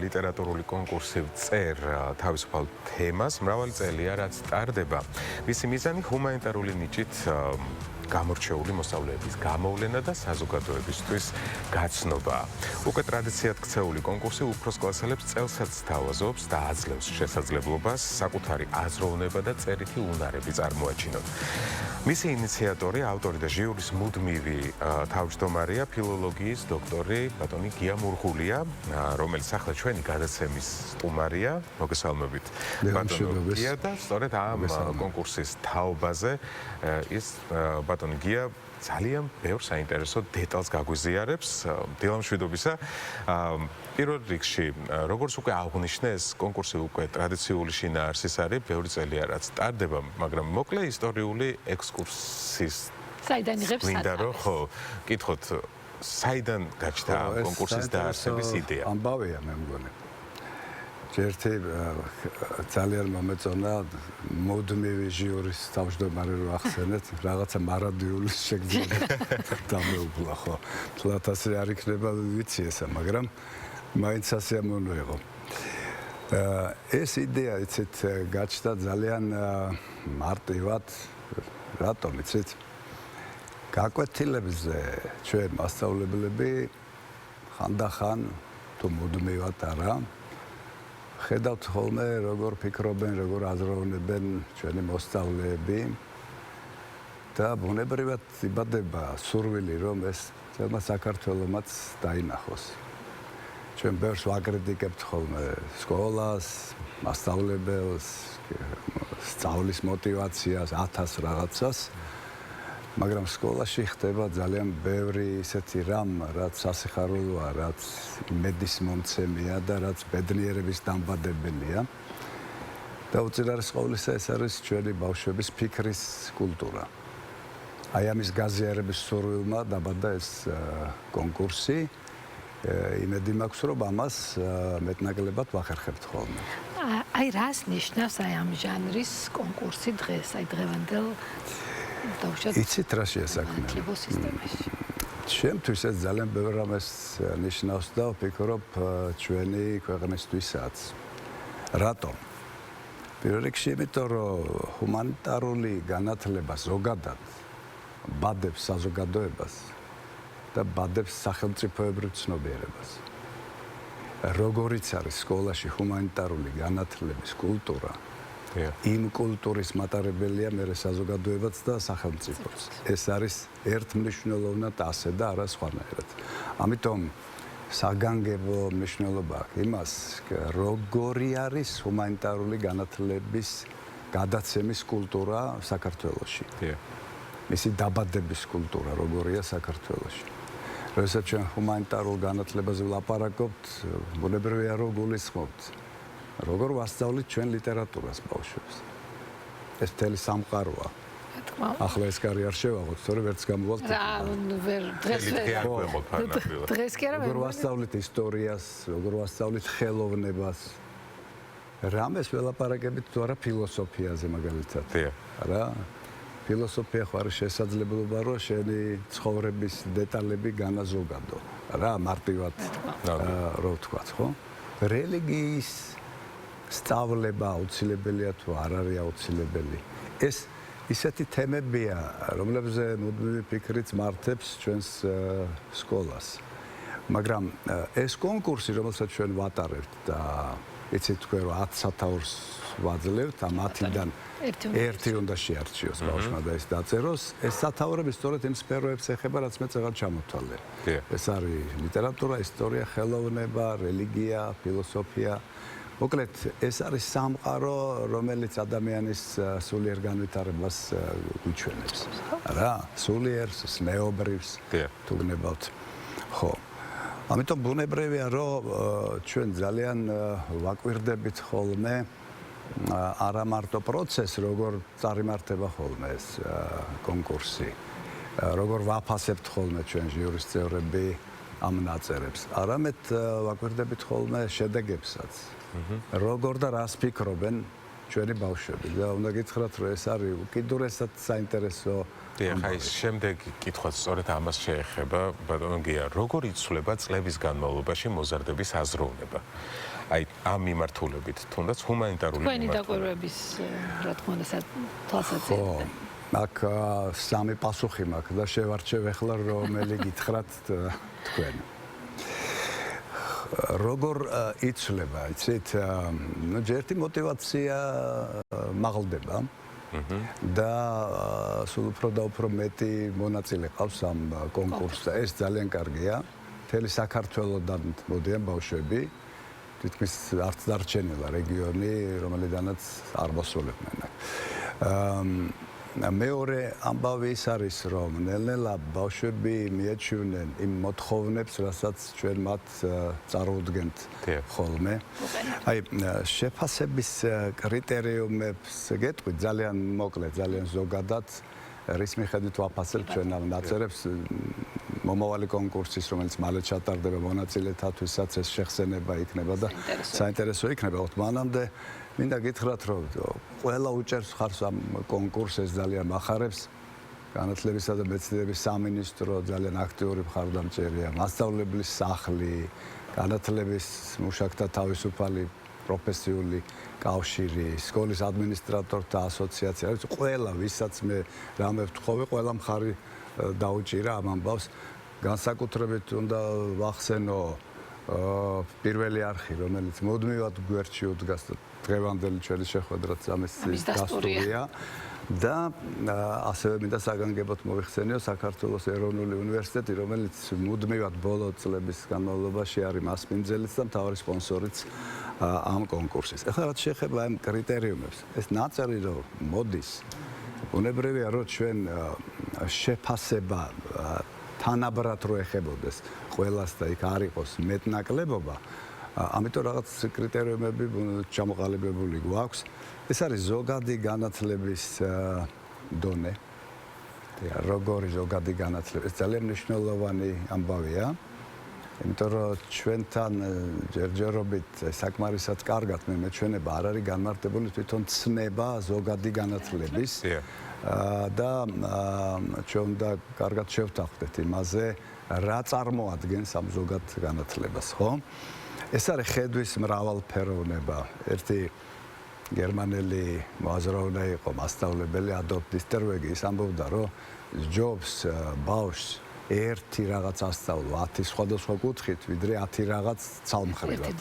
ლიტერატურული კონკურსი წერ თავისუფალ თემას, მრავალი წელია, რაც ტარდება. მისი მიზანი ჰუმანიტარული ნიჭით გამორჩეული მოსწავლეების გამოვლენა და საზოგადოებისთვის გაცნობა. უკვე ტრადიციად ქცეული კონკურსი უფროს კლასელებს წელსაც თავაზობს და აძლევს შესაძლებლობას საკუთარი აზროვნება და წერითი უნარები წარმოაჩინონ. მისი ინიციატორი, ავტორი და ჟიურის მუდმივი თავმჯდომარეა ფილოლოგიის დოქტორი ბატონი გია მურღულია, რომელიც ახლა ჩვენი გადაცემის სტუმარია. მოგესალმებით ბატონო გია და სწორედ ამ კონკურსის თაობაზე ის ბატონი გია ძალიან ბევრ საინტერესო დეტალს გაგვიზიარებს. დილამშვიდობისა. პირველ რიგში, როგორც უკვე აღნიშნე, ეს კონკურსი უკვე ტრადიციული შინაარსის არის, ბევრი წელია რაც ტარდება, მაგრამ მოკლე ისტორიული ექსკურსის საიდან იღებს სათავე? ხო, კითხოთ, საიდან გაჩნდა ამ კონკურსის დაარსების იდეა? ამბავია მე მგონი. ერთი ძალიან მომეწონა მუდმივი ჟიურის თავმჯდომარე რო ახსენეთ, რაღაცა მარადიული შეგრძნება დამეუფლა ხო. თლათ ასე არ იქნება ვიცი ესა, მაგრამ მაინც ასე ამონუეღო. ეს იდეა იცით გაჩნდა ძალიან მარტივად, რატომ იცით? გაკვეთილებზე ჩვენ მასწავლებლები ხანდახან თუ მუდმივად არა ხედავთ ხოლმე როგორ ფიქრობენ, როგორ აზროვნებენ ჩვენი მოსწავლეები და ბუნებრივად იბადება სურვილი რომ ეს ძველმა საქართველომაც დაინახოს. ჩვენ ბევრს ვაკრიტიკებთ ხოლმე სკოლას, მასწავლებელს, სწავლის მოტივაციას, 1000 რაღაცას, მაგრამ სკოლაში ხდება ძალიან ბევრი ისეთი რამ, რაც სასიხარულოა, რაც იმედის მომცემია და რაც ბედნიერების დამბადებელია. და უწინარესყოვლისა ეს არის ჩვენი ბავშვების ფიქრის კულტურა. აი ამის გაზიარების სურვილმა დაბადა ეს კონკურსი. იმედი მაქვს, რომ ამას მეტნაკლებად ვახერხებთ ხოლმე. აი რას ნიშნავს აი ამ ჟანრის კონკურსი დღეს, აი დღევანდელ იცით რა შეასაქმე? ჩემთვის ეს ძალიან ბევრ რამეს ნიშნავს და ვფიქრობ ჩვენი ქვეყნისთვისაც. რატომ? პირველ რიგში იმიტომ, რომ ჰუმანიტარული განათლება ზოგადად ბადებს საზოგადოებას და ბადებს სახელმწიფოებრივ ცნობიერებას. როგორიც არის სკოლაში ჰუმანიტარული განათლების კულტურა, იმ კულტურის მატარებელია მე საზოგადოებაც და სახელმწიფოც. ეს არის ერთმნიშვნელოვნად ასე და არა სხვანაირად. ამიტომ საგანგებო მნიშვნელობა აქვს იმას, როგორი არის ჰუმანიტარული განათლების გადაცემის კულტურა საქართველოში. მისი დაბადების კულტურა როგორია საქართველოში. როდესაც ჩვენ ჰუმანიტარულ განათლებაზე ვლაპარაკობთ, ბუნებრივია რომ გულისხმობთ როგორ ვასწავლით ჩვენ ლიტერატურას ბავშვებს. ეს მთელი სამყაროა. ახლა ეს კარი არ შევაღოთ, თორე ვერც გამოვალთ. დღეს კი არა. როგორ ვასწავლით ისტორიას, როგორ ვასწავლით ხელოვნებას. რამეს ველაპარაკებით თუ არა ფილოსოფიაზე მაგალითად. რა? ფილოსოფია ხო არის შესაძლებლობა, რომ შენი ცხოვრების დეტალები განაზოგადო. რა, მარტივად რო ვთქვათ, ხო? რელიგიის სწავლება აუცილებელია თუ არ არის აუცილებელი. ეს ისეთი თემებია, რომლებზე მუდმივი ფიქრიც მართებს ჩვენს სკოლას. მაგრამ ეს კონკურსი, რომელსაც ჩვენ ვატარებთ და იცით თქვენ რომ 10 სათაურს ვაძლევთ, ამ 10-დან ერთი უნდა შეარჩიოს ბავშვმა და ეს დაწეროს. ეს სათაურები სწორედ იმ სფეროებს ეხება, რაც მე წეღად ჩამოთვალე. ეს არის ლიტერატურა, ისტორია, ხელოვნება, რელიგია, ფილოსოფია. მოკლედ, ეს არის სამყარო, რომელიც ადამიანის სულიერ განვითარებას გვიჩვენებს. რა, სულიერს, ზნეობრივს თუ გნებავთ. ხო. ამიტომ ბუნებრივია, რომ ჩვენ ძალიან ვაკვირდებით ხოლმე არა მარტო პროცესს, როგორ წარიმართება ხოლმე ეს კონკურსი, როგორ ვაფასებთ ხოლმე ჩვენ ჟიურის წევრები ამ ნაწერებს, არამედ ვაკვირდებით ხოლმე შედეგებსაც. როგორ და რას ფიქრობენ ჩვენი ბავშვები და უნდა გითხრათ, რომ ეს არის უკიდურესად საინტერესო. აი, შემდეგი კითხვაც სწორედ ამას შეეხება, ბატონო გია, როგორ იცვლება წლების განმავლობაში მოზარდების აზროვნება? აი ამ მიმართულებით, თუნდაც ჰუმანიტარული თქვენი დაკვირვების რა თქმა უნდა თვალსაჩინო. აქ სამი პასუხი მაქვს და შევარჩევ ახლა რომელი გითხრათ თქვენ. როგორ იცვლება, იცით, ну ერთი мотивация მაღლდება და სულ უფრო და უფრო მეტი მონაწილე ყავს ამ კონკურსზე. ეს ძალიან კარგია. მთელი საქართველოდან მოდიან ბავშვები. თითქმის არც დარჩენილა რეგიონი, რომელიდანაც არ მოსულებდნენ. მეორე ამბავი ის არის, რომ ნელ-ნელა ბავშვები მიაჩვენენ იმ მოთხოვნებს, რასაც ჩვენ მათ წარუდგენთ ხოლმე. აი, შეფასების კრიტერიუმებს გეტყვით ძალიან მოკლედ, ძალიან ზოგადად, რის მიხედვით ვაფასებთ ჩვენ ამ ნაწერებს მომავალი კონკურსის, რომელიც მალე ჩატარდება მონაწილეთათვისაც ეს შეხსენება იქნება და საინტერესო იქნება. მანამდე მინდა გითხრათ, რომ ყველა უჭერს ხარს ამ კონკურსს, ეს ძალიან მახარებს. განათლებისა და მეცნიერების სამინისტრო ძალიან აქტიური მხარდამჭერია, მასწავლებლის სახლი, განათლების მუშაკთა თავისუფალი პროფესიული კავშირი, სკოლის ადმინისტრატორთა ასოციაცია, ყველა ვისაც მე რამე ვთხოვე, ყველა მხარი დაუჭირა ამ ამბავს. განსაკუთრებით უნდა ვახსენო პირველი არხი, რომელიც მუდმივად გვერდში უდგას დღევანდელი ჩვენი შეხვედრაც ამის დასტურია და ასევე მინდა საგანგებოდ მოიხსენიო საქართველოს ეროვნული უნივერსიტეტი, რომელიც მუდმივად ბოლო წლების განმავლობაში არის მასპინძელიც და მთავარი სპონსორიც ამ კონკურსის. ახლა რაც შეეხება ამ კრიტერიუმებს, ეს ნაწერი რომ მოდის, უნებრივია რომ ჩვენ შეფასება თანაბრად რო ეხებოდეს ყველას და იქ არ იყოს მეტნაკლებობა, ამიტომ რაღაც კრიტერიუმები ჩამოყალიბებული გვაქვს. ეს არის ზოგადი განათლების დონე. როგორი ზოგადი განათლება, ეს ძალიან მნიშვნელოვანი ამბავია. იმიტომ რომ ჩვენთან ჯერჯერობით საკმარისად კარგად მეჩვენება არ არის განმარტებული თვითონ ცნება ზოგადი განათლების და ჩვენ უნდა კარგად შევთანხმდეთ იმაზე, რა წარმოადგენს ამ ზოგად განათლებას, ხო? ეს არის ხედვის მრავალფეროვნება. ერთი გერმანელი მოაზროვნე იყო, მასწავლებელი ადოლფ დისტერვეგი, ის ამბობდა, რომ ჯობს ბავშვს ერთი რაღაც ასწავლო 10 სხვადასხვა კუთხით, ვიდრე 10 რაღაც ცალმხრივად.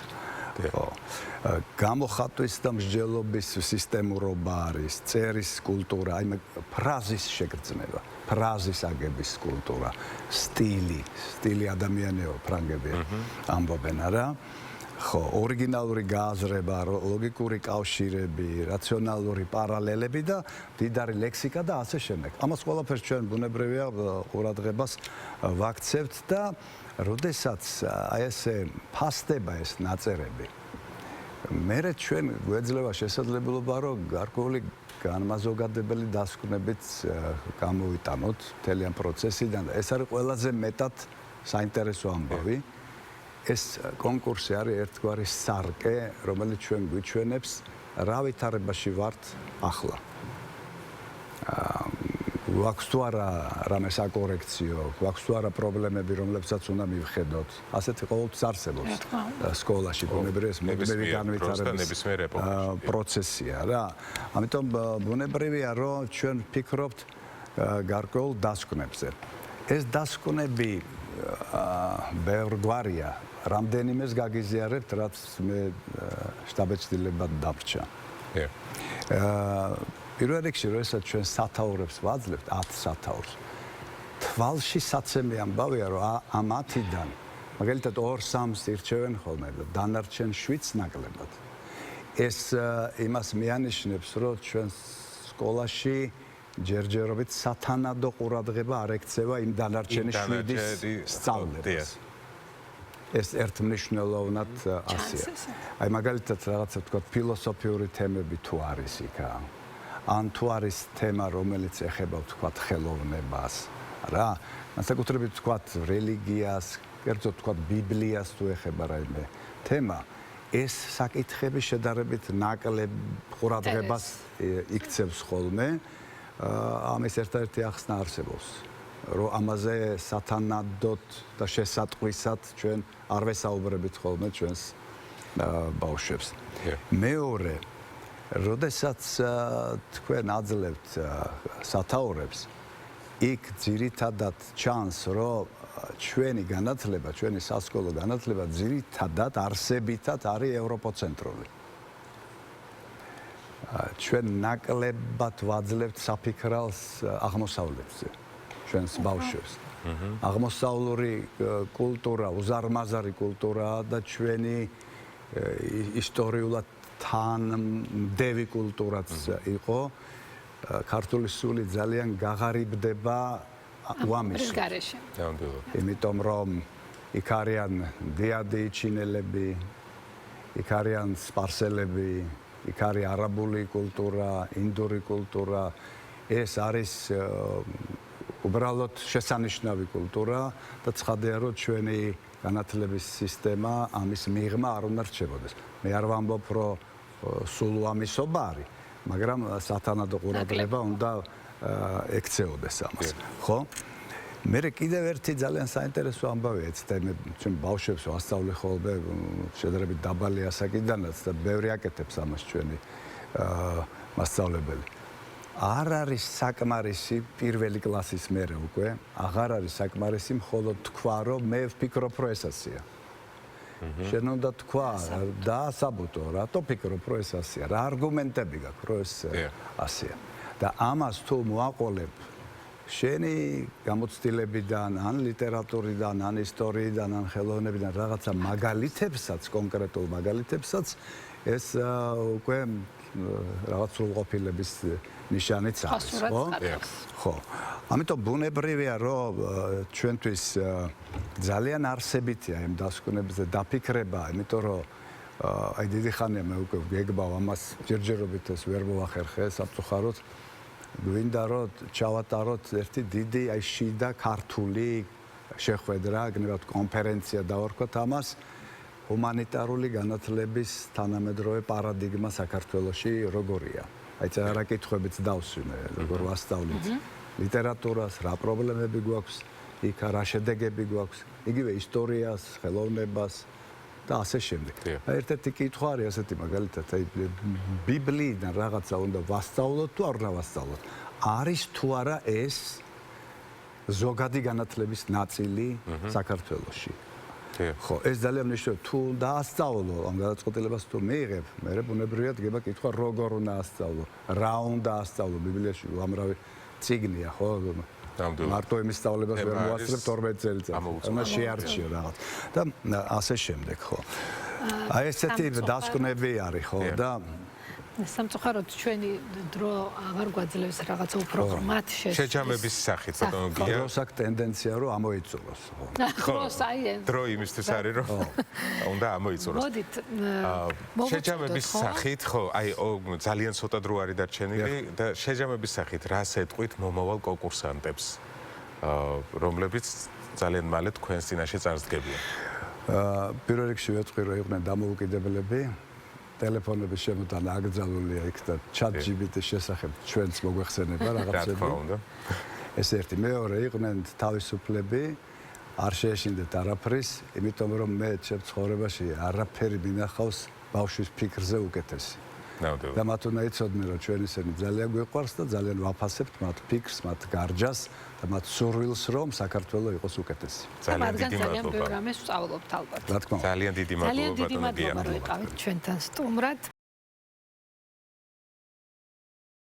ხო. გამოხატვის და მსჯელობის სისტემურობა არის, წერის კულტურა, აი ფრაზის შეგრძნება, ფრაზის აგების კულტურა, სტილი ადამიანეო ფრანგები ამბობენ, არა? ხო, ორიგინალური გააზრება, ლოგიკური კავშირები, რაციონალური პარალელები და მდიდარი ლექსიკა და ასე შემდეგ. ამას ყველაფერს ჩვენ ბუნებრივია ყურადღებას ვაქცევთ და როდესაც აი ესე ფასდება ეს ნაწერები, მერე ჩვენ გვეძლევა შესაძლებლობა, რომ გარკვეული განმაზოგადებელი დასკვნებით გამოვიტანოთ მთელი ამ პროცესიდან. ეს არის ყველაზე მეტად საინტერესო ამბავი. ეს კონკურსი არის ერთგვარი სარკე, რომელიც ჩვენ გვიჩვენებს, რა ვითარებაში ვართ ახლა. გვაქვს თუ არა რამე საკორექციო, გვაქვს თუ არა პრობლემები, რომლებსაც უნდა მივხედოთ. ასეთი ყოველთვის არსებობს სკოლაში, ბუნებრივია ეს მუდმივი განვითარების პროცესია რა. ამიტომ ბუნებრივია, რომ ჩვენ ვფიქრობთ გარკვეულ დასკვნებზე. ეს დასკვნები ბევრგვარია. რამდენიმეს გაგიზიარებთ, რაც მე შტაბეჭდილებად დამრჩა. პირველ რიგში, როდესაც ჩვენ სათაურებს ვაძლევთ, 10 სათაურს, თვალში საცემი ამბავია, რომ ამ 10-დან, მაგალითად 2-3-ს ირჩევენ ხოლმე და დანარჩენ 7-ს ნაკლებად. ეს იმას მიანიშნებს, რომ ჩვენ სკოლაში ჯერჯერობით სათანადო ყურადღება არ ექცევა იმ დანარჩენი 7-ის სწავლებას. ეს ერთმნიშვნელოვნად ასია. აი მაგალითად რაღაცა თქვა ფილოსოფიური თემები თუ არის იქა. ან თუ არის თემა, რომელიც ეხება თქვა ხელოვნებას, რა, განსაკუთრებით თქვა რელიგიას, კერძოდ თქვა ბიბლიას თუ ეხება რაიმე თემა, ეს საკითხები შედარებით ნაკლებ ყურადღებას იქცევს ხოლმე. ამის ერთ-ერთი ახსნა არსებობს, რომ ამაზე სათანადოდ და შესატყვისად ჩვენ არ ვესაუბრებით ხოლმე ჩვენს ბავშვებს. მეორე, როდესაც თქვენ აძლევთ სათაურებს, იქ ძირითადად ჩანს, რომ ჩვენი განათლება, ჩვენი სასკოლო განათლება ძირითადად არსებითად არის ევროპოცენტრული. ჩვენ ნაკლებად ვაძლევთ საფიქრალს აღმოსავლეთზე, ჩვენს ბავშვებს. აღმოსავლური კულტურა, უზარმაზარი კულტურაა და ჩვენი ისტორიულად თანმდევი კულტურაც იყო. ქართული სული ძალიან გაღარიბდება უამისოდ. იმიტომ რომ იქ არიან დიადი ჩინელები, იქ არიან სპარსელები, იქ არის არაბული კულტურა, ინდური კულტურა. ეს არის უბრალოდ შესანიშნავი კულტურა და ცხადია, რომ ჩვენი განათლების სისტემა ამის მიღმა არ უნდა რჩებოდეს. მე არ ვამბობ, რომ სულ უამისობა არის, მაგრამ სათანადო ყურადღება უნდა ექცეოდეს ამას. ხო? მე კიდევ ერთი ძალიან საინტერესო ამბავია, ეცდა მე ჩვენ ბავშვებს ვასწავლე ხოლმე შედარებით დაბალი ასაკიდანაც და ბევრი აკეთებს ამას ჩვენი მასწავლებელი. არ არის საკმარისი პირველი კლასის მერე უკვე, აღარ არის საკმარისი მხოლოდ თქვა, რომ მე ვფიქრობ, რომ ეს ასეა. შენ უნდა თქვა, დაასაბუთო, რატო ფიქრობ, რომ ეს ასეა, რა არგუმენტები გაქვს, რომ ეს ასეა. და ამას თუ მოაყოლებ შენი გამოცდილებიდან, ან ლიტერატურიდან, ან ისტორიიდან, ან ხელოვნებიდან რაღაცა მაგალითებსაც, კონკრეტულ მაგალითებსაც, ეს უკვე რაღაც სრულყოფილების ნიშანიც არის, ხო? ხო. ამიტომ ბუნებრივია, რომ ჩვენთვის ძალიან არსებითია იმ დასკვნებზე დაფიქრება, იმიტომ რომ აი დიდი ხანია მე უკვე გეგბავ ამას ჯერჯერობით ეს ვერ მოახერხე სამწუხაროდ. გვინდა რომ ჩავატაროთ ერთი დიდი აი შიდა ქართული შეხვედრა, გნებავთ კონფერენცია დავარქვათ ამას. ჰუმანიტარული განათლების თანამედროვე პარადიგმა საქართველოში როგორია? აი ეს არაკითხვებით დავსვინე, როგორ ვასწავლით ლიტერატურას, რა პრობლემები გვაქვს, იქ რა შედეგები გვაქვს, იგივე ისტორიას, ხელოვნებას და ასე შემდეგ. ერთ-ერთი კითხვა არის ასეთი მაგალითად, აი ბიბლიიდან რაღაცა უნდა ვასწავლოთ თუ არ უნდა ვასწავლოთ? არის თუ არა ეს ზოგადი განათლების ნაწილი საქართველოში? ხო, ეს ძალიან მნიშვნელოვანია. თუ დაასწავლო ამ გადაწყვეტილებას თუ მიიღებ, მე ბუნებრივია დგება კითხვა, როგორ უნდა ასწავლო, რა უნდა ასწავლო. ბიბლიაში უამრავი წიგნია, ხო? მარტო იმის სწავლებას ვერ მოასწრებ 12 წელიწადს. უნდა შეარჩიო რაღაც. და ასე შემდეგ, ხო. აი ესეთი დასკვნები არის, ხო, და სამწუხაროდ ჩვენი დრო აღარ გვაძლევს რაღაცა უფრო ღრმად შეჯამების სახით, ბატონო გია. დროს აქ ტენდენცია რომ ამოიწუროს, ხო. ხო, საიენ. დრო იმისთვის არის, რომ უნდა ამოიწუროს. მოდით, შეჯამების სახით, ხო, აი ძალიან ცოტა დრო არის დარჩენილი და შეჯამების სახით რას ეტყვით მომავალ კონკურსანტებს, რომლებიც ძალიან მალე თქვენს წინაშე წარსდგებიან? პირველ რიგში ვეტყვი, რომ იყვნენ დამოუკიდებლები. ტელეფონების შემოტანა აკრძალულია იქ და ChatGPT-ის შესახებ ჩვენც მოგვეხსენება რაღაცები. რა თქმა უნდა. ეს ერთი. მეორე, იყვნენ თავისუფლები, არ შეეშინდეთ არაფრის, იმიტომ რომ მე ჩემ ცხოვრებაში არაფერი მინახავს ბავშვის ფიქრზე უკეთესი. და მათ უნდა იცოდნენ, რომ ჩვენ ისინი ძალიან გვიყვარს და ძალიან ვაფასებთ მათ ფიქრს, მათ გარჯას და მათ სურვილს, რომ საქართველო იყოს უკეთესი. ძალიან დიდი მადლობა. რამეს ვსწავლობთ ალბათ. რა თქმა უნდა. ძალიან დიდი მადლობა, ბატონო გია. ძალიან დიდი მადლობა, რომ იყავით ჩვენთან სტუმრად.